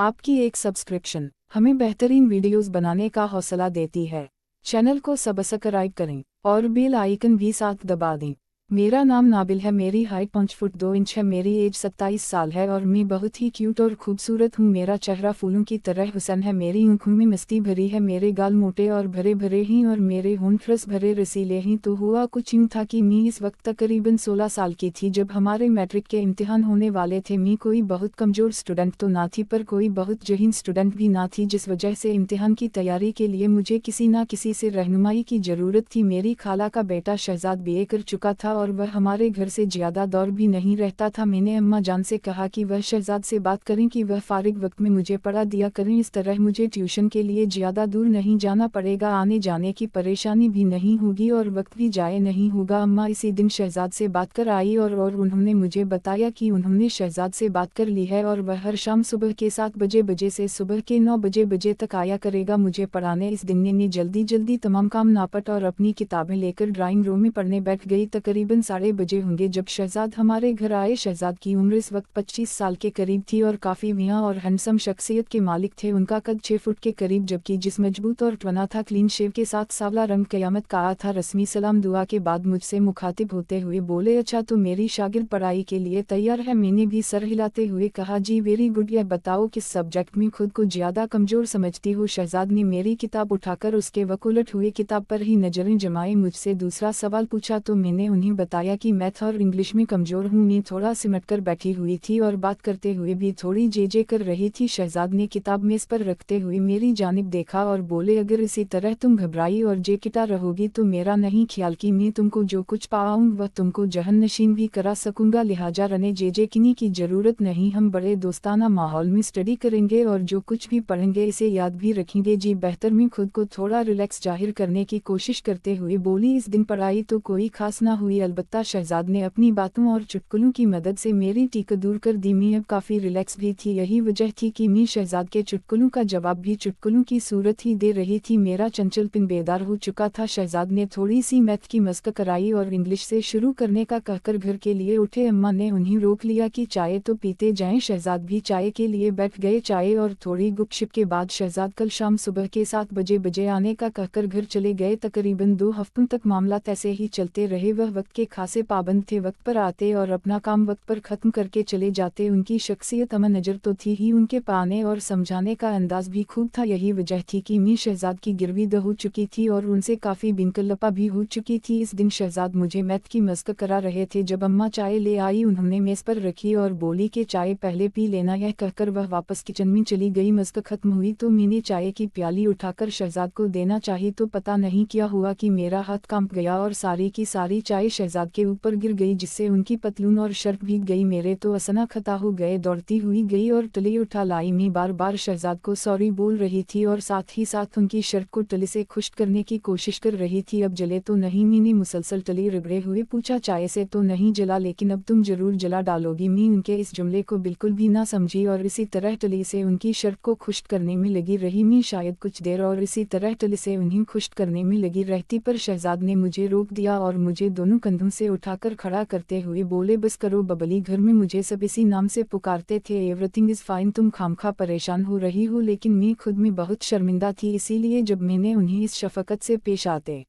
आपकी एक सब्सक्रिप्शन हमें बेहतरीन वीडियोस बनाने का हौसला देती है। चैनल को सब्सक्राइब करें और बेल आइकन भी साथ दबा दें। मेरा नाम नाबिल है, मेरी हाइट 5 फुट 2 इंच है, मेरी एज 27 साल है और मैं बहुत ही क्यूट और खूबसूरत हूँ। मेरा चेहरा फूलों की तरह हुसन है, मेरी आँखों में मस्ती भरी है, मेरे गाल मोटे और भरे भरे हैं और मेरे होंठ रस भरे रसीले हैं। तो हुआ कुछ यूँ था कि मैं इस वक्त तकरीबन 16 साल की थी जब हमारे मैट्रिक के इम्तिहान होने वाले थे। मैं कोई बहुत कमज़ोर स्टूडेंट तो ना थी पर कोई बहुत जहीन स्टूडेंट भी ना थी, जिस वजह से इम्तिहान की तैयारी के लिए मुझे किसी न किसी से रहनुमाई की ज़रूरत थी। मेरी खाला का बेटा शहजाद बीए कर चुका था और वह हमारे घर से ज़्यादा दूर भी नहीं रहता था। मैंने अम्मा जान से कहा कि वह शहजाद से बात करें कि वह फारिग वक्त में मुझे पढ़ा दिया करें, इस तरह मुझे ट्यूशन के लिए ज़्यादा दूर नहीं जाना पड़ेगा, आने जाने की परेशानी भी नहीं होगी और वक्त भी ज़ाय नहीं होगा। अम्मा इसी दिन शहजाद से बात कर आई और उन्होंने मुझे बताया कि उन्होंने शहजाद से बात कर ली है और वह हर शाम सुबह के 7 बजे से सुबह के 9 बजे तक आया करेगा मुझे पढ़ाने। इस दिन ने जल्दी तमाम काम नापट और अपनी किताबें लेकर ड्राइंग रूम में पढ़ने बैठ गई। तकरीबन 12:30 बजे होंगे जब शहजाद हमारे घर आए। शहजाद की उम्र इस वक्त 25 साल के करीब थी और काफ़ी मियाँ और हैंडसम शख्सियत के मालिक थे। उनका कद 6 फुट के करीब जबकि जिस्म मजबूत और ट्वना था, क्लीन शेव के साथ सांवला रंग क़यामत का आ था। रस्मी सलाम दुआ के बाद मुझसे मुखातिब होते हुए बोले, अच्छा तो मेरी शागिर्द पढ़ाई के लिए तैयार है? मैंने भी सर हिलाते हुए कहा, जी वेरी गुड। यह बताओ किस सब्जेक्ट में खुद को ज़्यादा कमज़ोर समझती हो? शहजाद ने मेरी किताब उठाकर उसके वकुलट हुए किताब पर ही नज़रें जमाई मुझसे दूसरा सवाल पूछा तो मैंने उन्हें बताया कि मैथ और इंग्लिश में कमज़ोर हूँ। मैं थोड़ा सिमट कर बैठी हुई थी और बात करते हुए भी थोड़ी जे कर रही थी। शहजाद ने किताब मेज़ पर रखते हुए मेरी जानिब देखा और बोले, अगर इसी तरह तुम घबराई और जेकिटा रहोगी तो मेरा नहीं ख्याल कि मैं तुमको जो कुछ पाऊँ वह तुमको जहन नशीन भी करा सकूँगा, लिहाजा रने जेकिनी की ज़रूरत नहीं। हम बड़े दोस्ताना माहौल में स्टडी करेंगे और जो कुछ भी पढ़ेंगे इसे याद भी रखेंगे। जी बेहतर। मैं खुद को थोड़ा रिलैक्स जाहिर करने की कोशिश करते हुए बोली, इस दिन पढ़ाई तो कोई खास ना हुई, अलबत्ता शहजाद ने अपनी बातों और चुटकुलों की मदद से मेरी टीक दूर कर दी। मैं अब काफ़ी रिलैक्स भी थी, यही वजह थी कि मैं शहजाद के चुटकुलों का जवाब भी चुटकुलों की सूरत ही दे रही थी। मेरा चंचल पिन बेदार हो चुका था। शहजाद ने थोड़ी सी मैथ की मशक कराई और इंग्लिश से शुरू करने का कहकर घर के लिए उठे। अम्मा ने उन्हें रोक लिया कि चाय तो पीते जाएं। शहजाद भी चाय के लिए बैठ गए। चाय और थोड़ी गुपशप के बाद शहजाद कल शाम सुबह के 7 बजे आने का कहकर घर चले गए। तकरीबन 2 हफ्तों तक मामला ऐसे ही चलते रहे। वह वक्त के खासे पाबंद थे, वक्त पर आते और अपना काम वक्त पर ख़त्म करके चले जाते। उनकी शख्सियत अमन नज़र तो थी ही, उनके पाने और समझाने का अंदाज भी खूब था। यही वजह थी कि मैं शहजाद की गिरविद हो चुकी थी और उनसे काफ़ी बिनकलपा भी हो चुकी थी। इस दिन शहजाद मुझे मैथ की मशक करा रहे थे जब अम्मा चाय ले आई। उन्होंने मेज़ पर रखी और बोली कि चाय पहले पी लेना। यह कहकर वह वापस किचन में चली गई। मशक खत्म हुई तो मैंने चाय की प्याली उठाकर शहजाद को देना चाही तो पता नहीं क्या हुआ कि मेरा हाथ कांप गया और सारी की सारी चाय शहजाद के ऊपर गिर गई, जिससे उनकी पतलून और शर्ट भीग गई। मेरे तो असना खता हो गए। दौड़ती हुई गई और तली उठा लाई। मैं बार बार शहजाद को सॉरी बोल रही थी और साथ ही साथ उनकी शर्ट को तली से खुश्क करने की कोशिश कर रही थी। अब जले तो नहीं? मैंने मुसलसल तली रगड़े हुए पूछा। चाय से तो नहीं जला, लेकिन अब तुम जरूर जला डालोगी। मैं उनके इस जुमले को बिल्कुल भी ना समझी और इसी तरह तली से उनकी शर्ट को खुश्क करने में लगी रही। मैं शायद कुछ देर और इसी तरह तली से उन्हें खुश्क करने में लगी रहती, पर शहजाद ने मुझे रोक दिया और मुझे दोनों कंधों से उठाकर खड़ा करते हुए बोले, बस करो बबली, घर में मुझे सब इसी नाम से पुकारते थे। एवरीथिंग इज़ फाइन, तुम खामखा परेशान हो रही हो। लेकिन मैं खुद में बहुत शर्मिंदा थी, इसीलिए जब मैंने उन्हें इस शफकत से पेश आते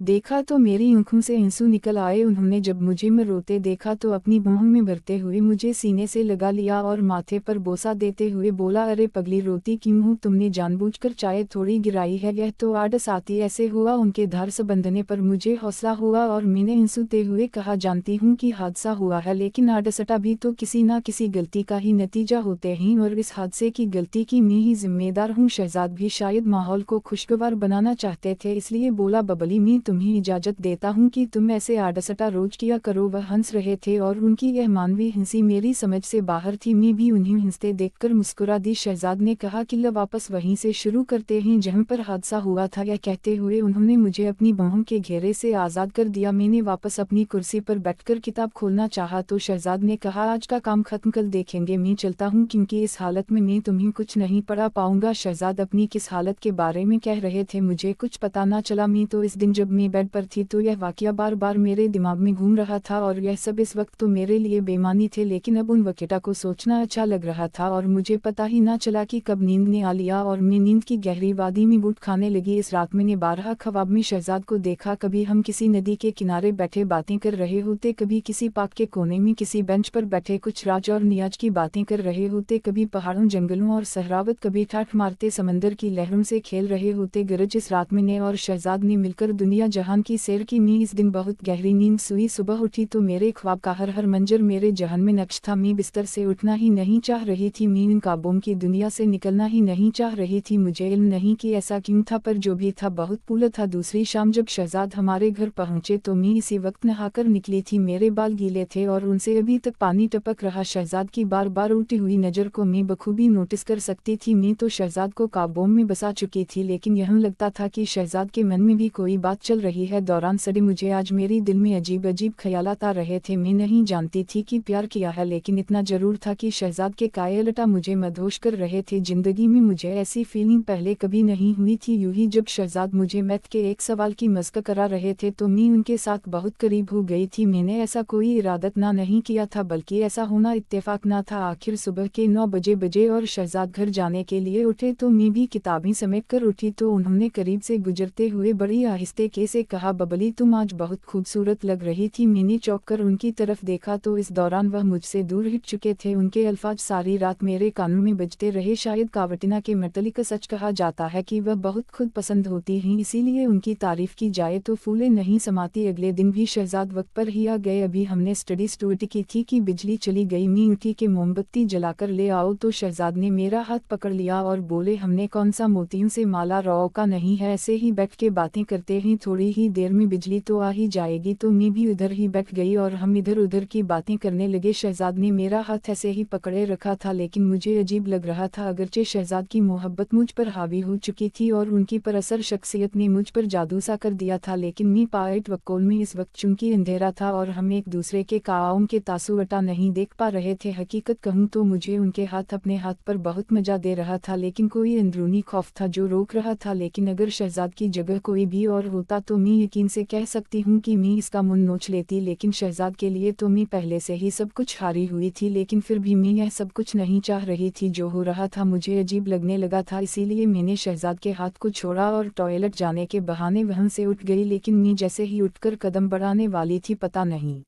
देखा तो मेरी आंखों से आंसू निकल आए। उन्होंने जब मुझे में रोते देखा तो अपनी बाहों में भरते हुए मुझे सीने से लगा लिया और माथे पर बोसा देते हुए बोला, अरे पगली रोती क्यों हो? तुमने जानबूझकर चाय थोड़ी गिराई है, यह तो आड़स आती ऐसे हुआ। उनके धार से बंधने पर मुझे हौसला हुआ और मैंने आंसूते हुए कहा, जानती हूँ कि हादसा हुआ है, लेकिन आड़सटा भी तो किसी न किसी गलती का ही नतीजा होते हैं और इस हादसे की गलती की मैं ही जिम्मेदार हूँ। शहजाद भी शायद माहौल को खुशगवार बनाना चाहते थे, इसलिए बोला, बबली मैं तुम्हें इजाजत देता हूँ कि तुम ऐसे आड़सटा रोज किया करो। वह हंस रहे थे और उनकी यह मानवी हंसी मेरी समझ से बाहर थी। मैं भी उन्हें हंसते देखकर मुस्कुरा दी। शहजाद ने कहा कि लो वापस वहीं से शुरू करते हैं जहाँ पर हादसा हुआ था। यह कहते हुए उन्होंने मुझे अपनी बाहों के घेरे से आज़ाद कर दिया। मैंने वापस अपनी कुर्सी पर बैठकर किताब खोलना चाहा तो शहजाद ने कहा, आज का काम खत्म कल देखेंगे, मैं चलता हूँ क्योंकि इस हालत में मैं तुम्हें कुछ नहीं पढ़ा पाऊंगा। शहजाद अपनी किस हालत के बारे में कह रहे थे मुझे कुछ पता ना चला। मैं तो इस दिन जब मैं बेड पर थी तो यह वाकया बार बार मेरे दिमाग में घूम रहा था और यह सब इस वक्त तो मेरे लिए बेमानी थे, लेकिन अब उन वक़्तों को सोचना अच्छा लग रहा था और मुझे पता ही ना चला कि कब नींद ने आ लिया और मैं नींद की गहरी वादी में गुट खाने लगी। इस रात मैंने बारहा ख्वाब में शहजाद को देखा। कभी हम किसी नदी के किनारे बैठे बातें कर रहे होते, कभी किसी पार्क के कोने में किसी बेंच पर बैठे कुछ राज और नियाज की बातें कर रहे होते, कभी पहाड़ों जंगलों और सहरावत, कभी ठाठ मारते समंदर की लहरों से खेल रहे होते। गरज इस रात मैंने और शहजाद ने मिलकर दुनिया जहान की सैर की। मैं इस दिन बहुत गहरी नींद सोई। सुबह उठी तो मेरे ख्वाब का हर मंजर मेरे जहन में नक्श था। मैं बिस्तर से उठना ही नहीं चाह रही थी, मैं इन ख्वाबों की दुनिया से निकलना ही नहीं चाह रही थी। मुझे इल्म नहीं कि ऐसा क्यों था, पर जो भी था बहुत पुल था। दूसरी शाम जब शहजाद हमारे घर पहुंचे तो मैं इसी वक्त नहाकर निकली थी। मेरे बाल गीले थे और उनसे अभी तक पानी टपक रहा। शहजाद की बार बार उल्टी हुई नज़र को मैं बखूबी नोटिस कर सकती थी। मैं तो शहजाद को काबू में बसा चुकी थी, लेकिन यह लगता था कि शहजाद के मन में भी कोई बात चल रही है। दौरान सड़े मुझे आज मेरे दिल में अजीब अजीब ख्यालात आ रहे थे। मैं नहीं जानती थी कि प्यार किया है, लेकिन इतना जरूर था कि शहजाद के कायलता मुझे मदहोश कर रहे थे। जिंदगी में मुझे ऐसी फीलिंग पहले कभी नहीं हुई थी। यूं ही जब शहजाद मुझे मैथ के एक सवाल की मशक करा रहे थे तो मैं उनके साथ बहुत करीब हो गई थी। मैंने ऐसा कोई इरादत ना नहीं किया था, बल्कि ऐसा होना इत्तेफाक ना था। आखिर सुबह के 9 बजे और शहजाद घर जाने के लिए उठे तो मैं भी किताबें समेट कर उठी तो उन्होंने करीब से गुजरते हुए बड़ी आहिस्ते के से कहा, बबली तुम आज बहुत खूबसूरत लग रही थी। मैंने चौंक कर उनकी तरफ देखा तो इस दौरान वह मुझसे दूर हट चुके थे। उनके अल्फाज सारी रात मेरे कानों में बजते रहे। शायद कावटिना के मतलब सच कहा जाता है कि वह बहुत खुद पसंद होती हैं, इसीलिए उनकी तारीफ की जाए तो फूले नहीं समाती। अगले दिन भी शहजाद वक्त पर ही आ गए। अभी हमने स्टडी स्टार्ट की थी कि बिजली चली गई। मैं उठी कि मोमबत्ती जलाकर ले आओ तो शहजाद ने मेरा हाथ पकड़ लिया और बोले, हमने कौन सा मोतियों से माला रौका नहीं है, ऐसे ही बैठ के बातें करते हैं, थोड़ी ही देर में बिजली तो आ ही जाएगी। तो मैं भी उधर ही बैठ गई और हम इधर उधर की बातें करने लगे। शहजाद ने मेरा हाथ ऐसे ही पकड़े रखा था, लेकिन मुझे अजीब लग रहा था। अगरचे शहजाद की मोहब्बत मुझ पर हावी हो चुकी थी और उनकी परअसर शख्सियत ने मुझ पर जादू सा कर दिया था, लेकिन मैं पाइट वक्कोल में इस वक्त चूंकि अंधेरा था और हम एक दूसरे के काओं के तासुवटा नहीं देख पा रहे थे। हकीकत कहूँ तो मुझे उनके हाथ अपने हाथ पर बहुत मजा दे रहा था, लेकिन कोई अंदरूनी खौफ था जो रोक रहा था। लेकिन अगर शहजाद की जगह कोई भी और होता तो मैं यकीन से कह सकती हूँ कि मैं इसका मुंह नोच लेती, लेकिन शहजाद के लिए तो मैं पहले से ही सब कुछ हारी हुई थी। लेकिन फिर भी मैं यह सब कुछ नहीं चाह रही थी। जो हो रहा था मुझे अजीब लगने लगा था, इसीलिए मैंने शहजाद के हाथ को छोड़ा और टॉयलेट जाने के बहाने वहाँ से उठ गई। लेकिन मैं जैसे ही उठकर कदम बढ़ाने वाली थी, पता नहीं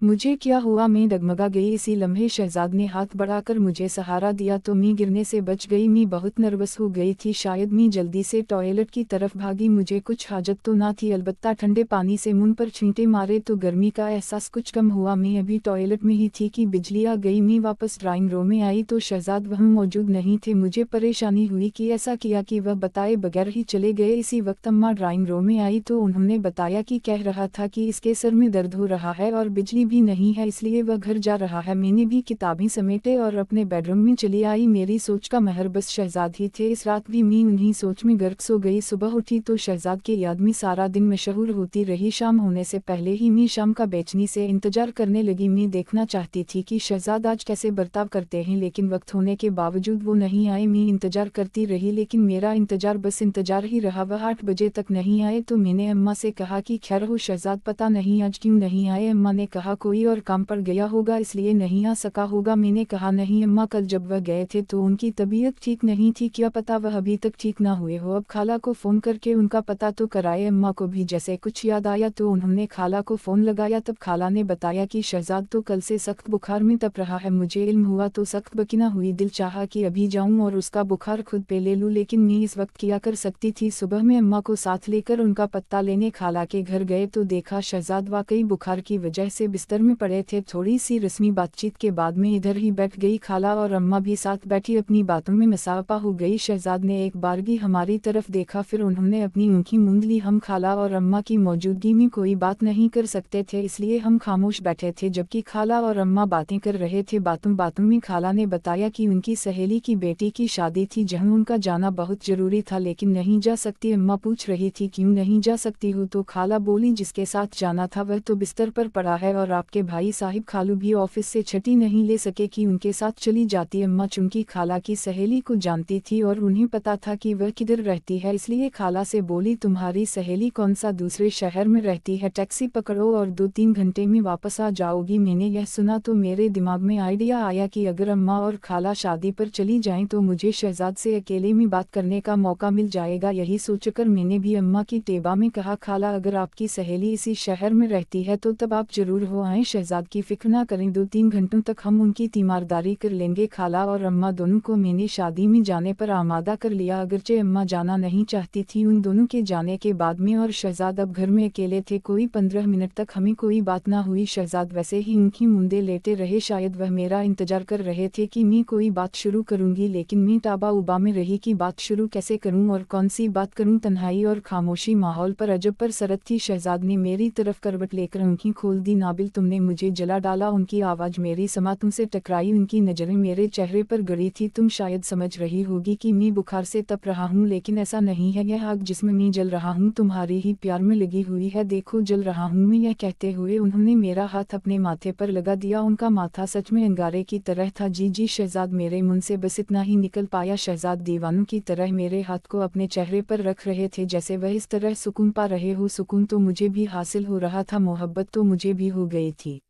मुझे क्या हुआ, मैं डगमगा गई। इसी लम्हे शहजाद ने हाथ बढ़ाकर मुझे सहारा दिया तो मैं गिरने से बच गई। मैं बहुत नर्वस हो गई थी, शायद मैं जल्दी से टॉयलेट की तरफ भागी। मुझे कुछ हाजत तो ना थी, अलबत्ता ठंडे पानी से मुंह पर छींटे मारे तो गर्मी का एहसास कुछ कम हुआ। मैं अभी टॉयलेट में ही थी कि बिजली आ गई। मैं वापस ड्राइंग रूम में आई तो शहजाद वहाँ मौजूद नहीं थे। मुझे परेशानी हुई कि ऐसा किया कि वह बताए बगैर ही चले गए। इसी वक्त अम्मा ड्राइंग रूम में आई तो उन्होंने बताया कि कह रहा था कि इसके सर में दर्द हो रहा है और बिजली भी नहीं है, इसलिए वह घर जा रहा है। मैंने भी किताबें समेटे और अपने बेडरूम में चली आई। मेरी सोच का महर बस शहजाद ही थे। इस रात भी मैं उन्हीं सोच में गर्क सो गई। सुबह उठी तो शहजाद के याद में सारा दिन मशहूर होती रही। शाम होने से पहले ही मैं शाम का बेचनी से इंतजार करने लगी। मैं देखना चाहती थी कि शहजाद आज कैसे बर्ताव करते हैं, लेकिन वक्त होने के बावजूद वो नहीं आए। मैं इंतजार करती रही, लेकिन मेरा इंतजार बस इंतजार ही रहा। वह 8 बजे तक नहीं आए तो मैंने अम्मा से कहा कि खैर हो शहजाद, पता नहीं आज क्यों नहीं आए। अम्मा ने कहा कोई और काम पर गया होगा इसलिए नहीं आ सका होगा। मैंने कहा नहीं अम्मा, कल जब वह गए थे तो उनकी तबीयत ठीक नहीं थी, क्या पता वह अभी तक ठीक ना हुए हो। अब खाला को फ़ोन करके उनका पता तो कराए। अम्मा को भी जैसे कुछ याद आया तो उन्होंने खाला को फ़ोन लगाया। तब खाला ने बताया कि शहजाद तो कल से सख्त बुखार में तप रहा है। मुझे इल्म हुआ तो सख्त बकिना हुई, दिल चाहा कि अभी जाऊं और उसका बुखार खुद पे ले लूं, लेकिन मैं इस वक्त क्या कर सकती थी। सुबह में अम्मा को साथ लेकर उनका पत्ता लेने खाला के घर गए तो देखा शहजाद वाकई बुखार की वजह से बिस्तर में पड़े थे। थोड़ी सी रस्मी बातचीत के बाद में इधर ही बैठ गई। खाला और अम्मा भी साथ बैठी अपनी बातों में मसाफा हो गई। शहजाद ने एक बारगी हमारी तरफ देखा, फिर उन्होंने अपनी ऊँखी मूंद ली। हम खाला और अम्मा की मौजूदगी में कोई बात नहीं कर सकते थे, इसलिए हम खामोश बैठे थे जबकि खाला और अम्मा बातें कर रहे थे। बातों बातों में खाला ने बताया कि उनकी सहेली की बेटी की शादी थी जहां उनका जाना बहुत जरूरी था, लेकिन नहीं जा सकती। अम्मा पूछ रही थी क्यों नहीं जा सकती हो तो खाला बोली जिसके साथ जाना था वह तो बिस्तर पर पड़ा है और आपके भाई साहिब खालू भी ऑफिस से छुट्टी नहीं ले सके कि उनके साथ चली जाती। अम्मा चुनकी खाला की सहेली को जानती थी और उन्हें पता था कि वह किधर रहती है, इसलिए खाला से बोली तुम्हारी सहेली कौन सा दूसरे शहर में रहती है, टैक्सी पकड़ो और 2-3 घंटे में वापस आ जाओगी। मैंने यह सुना तो मेरे दिमाग में आइडिया आया कि अगर अम्मा और खाला शादी पर चली जाएं तो मुझे शहजाद से अकेले में बात करने का मौका मिल जाएगा। यही सोचकर मैंने भी अम्मा की टेबा में कहा खाला अगर आपकी सहेली इसी शहर में रहती है तो तब आप जरूर हो आएं, शहजाद की फिक्र ना करें, 2-3 घंटों तक हम उनकी तीमारदारी कर लेंगे। खाला और अम्मा दोनों को मैंने शादी में जाने पर आमादा कर लिया। अगरचे अम्मा जाना नहीं चाहती थी, उन दोनों के जाने के बाद में और शहजाद अब घर में अकेले थे। कोई 15 मिनट तक हमें कोई बात ना हुई। शहजाद वैसे ही उनकी मुंदे लेटे रहे, शायद वह मेरा इंतजार कर रहे थे कि मैं कोई बात शुरू करूंगी, लेकिन मैं ताबा उबा में रही कि बात शुरू कैसे करूं और कौन सी बात करूं। तन्हाई और खामोशी माहौल पर अजब पर सरत थी। शहजाद ने मेरी तरफ करवट लेकर आंखें खोल दी। नाबिल तुमने मुझे जला डाला। उनकी आवाज़ मेरी समा तुमसे टकराई, उनकी नज़रें मेरे चेहरे पर गड़ी थी। तुम शायद समझ रही होगी कि मैं बुखार से तप रहा हूँ, लेकिन ऐसा नहीं है, यह आग जिसमें मैं जल रहा हूँ तुम्हारी ही प्यार में लगी हुई है, देखो जल रहा हूँ मैं। यह कहते हुए उन्होंने मेरा हाथ अपने माथे पर लगा दिया। उनका माथा सच में अंगारे की तरह था। जी जी शहजाद, मेरे मुंह से बस इतना ही निकल पाया। शहजाद दीवानों की तरह मेरे हाथ को अपने चेहरे पर रख रहे थे, जैसे वह इस तरह सुकून पा रहे हो। सुकून तो मुझे भी हासिल हो रहा था, मोहब्बत तो मुझे भी हो गई थी।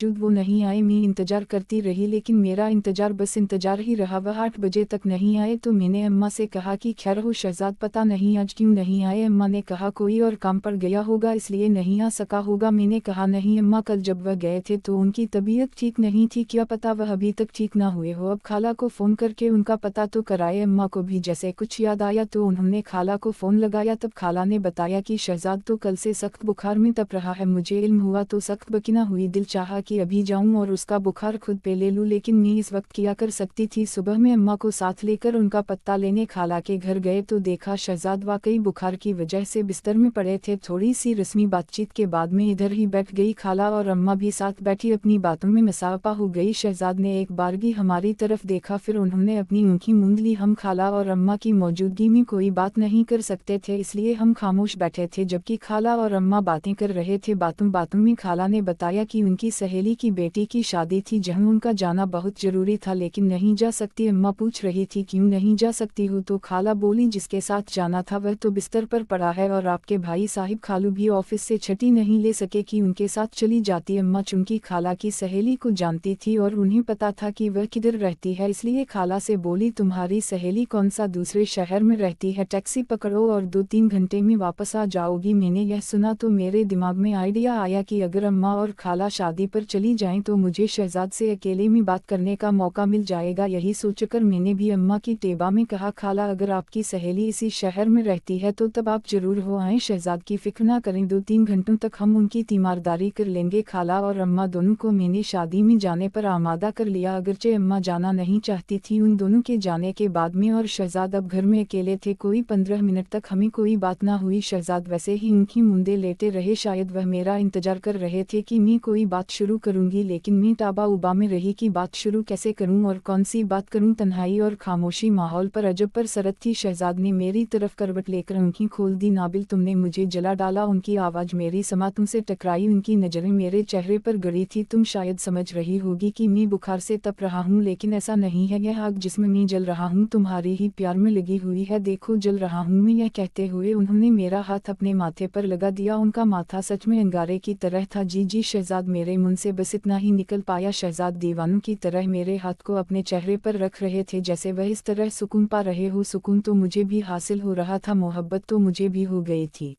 वो नहीं आए, मैं इंतजार करती रही, लेकिन मेरा इंतजार बस इंतजार ही रहा। वह 8 बजे तक नहीं आए तो मैंने अम्मा से कहा कि खैर हो शहजाद, पता नहीं आज क्यों नहीं आए। अम्मा ने कहा कोई और काम पड़ गया होगा इसलिए नहीं आ सका होगा। मैंने कहा नहीं अम्मा, कल जब वह गए थे तो उनकी तबीयत ठीक नहीं थी, क्या पता वह अभी तक ठीक ना हुए हो। अब खाला को फ़ोन करके उनका पता तो कराए। अम्मा को भी जैसे कुछ याद आया तो उन्होंने खाला को फ़ोन लगाया। तब खाला ने बताया कि शहजाद तो कल से सख्त बुखार में तप रहा है। मुझे इल्म हुआ तो सख्त बकिना हुई, दिल चाहा कि अभी जाऊं और उसका बुखार खुद पे ले लूं, लेकिन मैं इस वक्त क्या कर सकती थी। सुबह में अम्मा को साथ लेकर उनका पत्ता लेने खाला के घर गए तो देखा शहजाद वाकई बुखार की वजह से बिस्तर में पड़े थे। थोड़ी सी रस्मी बातचीत के बाद में इधर ही बैठ गई। खाला और अम्मा भी साथ बैठी अपनी बातों में मसाफा हो गई। शहजाद ने एक बारगी हमारी तरफ देखा, फिर उन्होंने अपनी ऊँखी मूंद ली। हम खाला और अम्मा की मौजूदगी में कोई बात नहीं कर सकते थे, इसलिए हम खामोश बैठे थे जबकि खाला और अम्मा बातें कर रहे थे। बातों बातों में खाला ने बताया कि उनकी सहेली की बेटी की शादी थी जहां उनका जाना बहुत जरूरी था, लेकिन नहीं जा सकती। अम्मा पूछ रही थी क्यों नहीं जा सकती हूँ तो खाला बोली जिसके साथ जाना था वह तो बिस्तर पर पड़ा है और आपके भाई साहिब खालू भी ऑफिस से छुट्टी नहीं ले सके कि उनके साथ चली जाती। अम्मा चुनकी खाला की सहेली को जानती थी और उन्हें पता था कि वह किधर रहती है, इसलिए खाला से बोली तुम्हारी सहेली कौन सा दूसरे शहर में रहती है, टैक्सी पकड़ो और 2-3 घंटे में वापस आ जाओगी। मैंने यह सुना तो मेरे दिमाग में आइडिया आया कि अगर अम्मा और खाला शादी पर चली जाएं तो मुझे शहजाद से अकेले में बात करने का मौका मिल जाएगा। यही सोचकर मैंने भी अम्मा की टेबा में कहा खाला अगर आपकी सहेली इसी शहर में रहती है तो तब आप जरूर हो आएं, शहजाद की फिक्र ना करें, 2-3 घंटों तक हम उनकी तीमारदारी कर लेंगे। खाला और अम्मा दोनों को मैंने शादी में जाने पर आमादा कर लिया। अगरचे अम्मा जाना नहीं चाहती थी, उन दोनों के जाने के बाद में और शहजाद अब घर में अकेले थे। कोई 15 मिनट तक हमें कोई बात ना हुई। शहजाद वैसे ही उनकी मुंदे लेटे रहे, शायद वह मेरा इंतजार कर रहे थे कि मैं कोई बात शुरू करूंगी, लेकिन मैं ताबा उबा में रही कि बात शुरू कैसे करूं और कौन सी बात करूं। तन्हाई और खामोशी माहौल पर अजब पर सरत थी। शहजाद ने मेरी तरफ करवट लेकर आंखें खोल दी। नाबिल तुमने मुझे जला डाला। उनकी आवाज़ मेरी समा तुमसे टकराई, उनकी नज़रें मेरे चेहरे पर गड़ी थी। तुम शायद समझ रही होगी कि मैं बुखार से तप रहा हूँ, लेकिन ऐसा नहीं है, यह आग जिसमें मैं जल रहा हूँ तुम्हारी ही प्यार में लगी हुई है, देखो जल रहा हूँ मैं। यह कहते हुए उन्होंने मेरा हाथ अपने माथे पर लगा दिया। उनका माथा सच में अंगारे की तरह था। जी जी शहजाद, मेरे मुंह से बस इतना ही निकल पाया। शहजाद दीवानों की तरह मेरे हाथ को अपने चेहरे पर रख रहे थे, जैसे वह इस तरह सुकून पा रहे हो। सुकून तो मुझे भी हासिल हो रहा था, मोहब्बत तो मुझे भी हो गई थी।